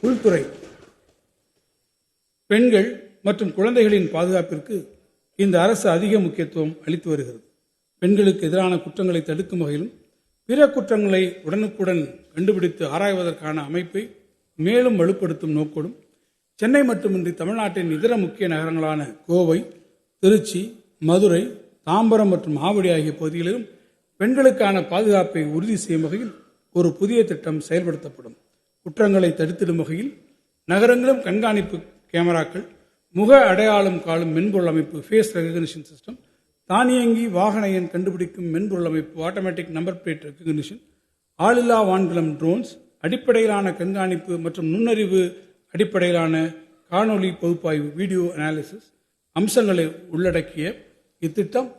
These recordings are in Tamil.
உள்துறை. பெண்கள் மற்றும் குழந்தைகளின் பாதுகாப்பிற்கு இந்த அரசு அதிக முக்கியத்துவம் அளித்து வருகிறது. பெண்களுக்கு எதிரான குற்றங்களை தடுக்கும் வகையிலும் பிற குற்றங்களை உடனுக்குடன் கண்டுபிடித்து ஆராய்வதற்கான அமைப்பை மேலும் வலுப்படுத்தும் நோக்கோடும் சென்னை மட்டுமின்றி தமிழ்நாட்டின் இதர முக்கிய நகரங்களான கோவை, திருச்சி, மதுரை, தாம்பரம் மற்றும் ஆவடி ஆகிய பகுதிகளிலும் பெண்களுக்கான பாதுகாப்பை உறுதி செய்யும் வகையில் ஒரு புதிய திட்டம் செயல்படுத்தப்படும். குற்றங்களை தடுத்திடும் வகையில் நகரங்களும் கண்காணிப்பு கேமராக்கள், முக அடையாளம் காணும் மென்பொருள் அமைப்பு ஃபேஸ் ரெகக்னிஷன் சிஸ்டம், தானியங்கி வாகன எண் கண்டுபிடிக்கும் மென்பொருள் அமைப்பு ஆட்டோமேட்டிக் நம்பர் பிளேட் ரெகக்னிஷன், ஆளில்லா வான்கலம் ட்ரோன்ஸ், அடிப்படையிலான கண்காணிப்பு மற்றும் நுண்ணறிவு அடிப்படையிலான காணொலி பகுப்பாய்வு வீடியோ அனாலிசிஸ் அம்சங்களை உள்ளடக்கிய இத்திட்டம்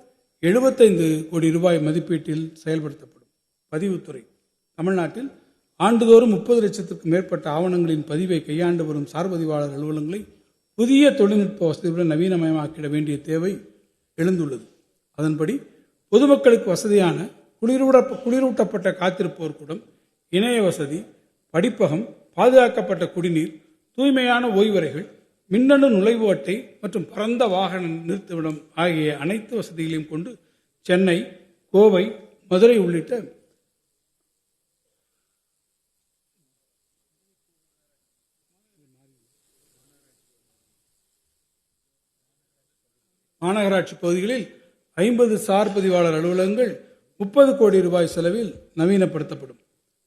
75 கோடி ரூபாய் மதிப்பீட்டில் செயல்படுத்தப்படும். பதிவுத்துறை. தமிழ்நாட்டில் ஆண்டுதோறும் 30 லட்சத்திற்கும் மேற்பட்ட ஆவணங்களின் பதிவை கையாண்டு வரும் சார்பதிவாளர் அலுவலகங்களை புதிய தொழில்நுட்ப வசதியுடன் நவீனமயமாக்கிட வேண்டிய தேவை எழுந்துள்ளது. அதன்படி பொதுமக்களுக்கு வசதியான குளிரூட்டப்பட்ட காத்திருப்போர் கூடம், இணைய வசதி, படிப்பகம், பாதுகாக்கப்பட்ட குடிநீர், தூய்மையான ஓய்வறைகள், மின்னணு நுழைவு அட்டை மற்றும் பரந்த வாகன நிறுத்துமிடம் ஆகிய அனைத்து வசதிகளையும் கொண்டு சென்னை, கோவை, மதுரை உள்ளிட்ட மாநகராட்சி பகுதிகளில் 50 சார் பதிவாளர் அலுவலகங்கள் 30 கோடி ரூபாய் செலவில் நவீனப்படுத்தப்படும்.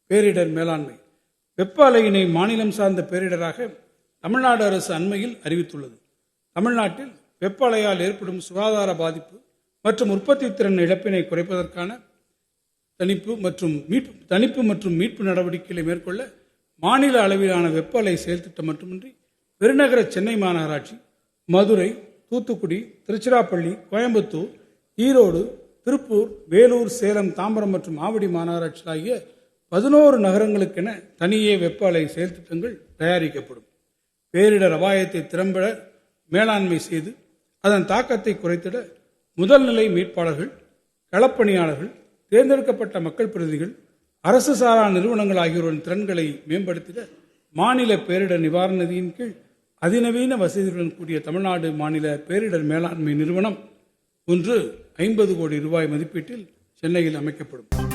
பேரிடர் மேலாண்மை. வெப்ப அலையினை மாநிலம் சார்ந்த பேரிடராக தமிழ்நாடு அரசு அண்மையில் அறிவித்துள்ளது. தமிழ்நாட்டில் வெப்ப அலையால் ஏற்படும் சுகாதார பாதிப்பு மற்றும் உற்பத்தி திறன் இழப்பினை குறைப்பதற்கான தணிப்பு மற்றும் மீட்பு நடவடிக்கைகளை மேற்கொள்ள மாநில அளவிலான வெப்ப அலை செயல் திட்டம் மட்டுமின்றி பெருநகர சென்னை மாநகராட்சி, மதுரை, தூத்துக்குடி, திருச்சிராப்பள்ளி, கோயம்புத்தூர், ஈரோடு, திருப்பூர், வேலூர், சேலம், தாம்பரம் மற்றும் ஆவடி மாநகராட்சி ஆகிய 11 நகரங்களுக்கென தனியே வெப்ப அலை செயல் திட்டங்கள் தயாரிக்கப்படும். பேரிடர் அபாயத்தை திறம்பட மேலாண்மை செய்து அதன் தாக்கத்தை குறைத்திட முதல் நிலை மீட்பாளர்கள், களப்பணியாளர்கள், தேர்ந்தெடுக்கப்பட்ட மக்கள் பிரதிநிதிகள், அரசு சாரா நிறுவனங்கள் ஆகியோரின் திறன்களை மேம்படுத்திட மாநில பேரிடர் நிவாரண நிதியின் கீழ் அதிநவீன வசதிகளுடன் கூடிய தமிழ்நாடு மாநில பேரிடர் மேலாண்மை நிறுவனம் ஒன்று 50 கோடி ரூபாய் மதிப்பீட்டில் சென்னையில் அமைக்கப்படும்.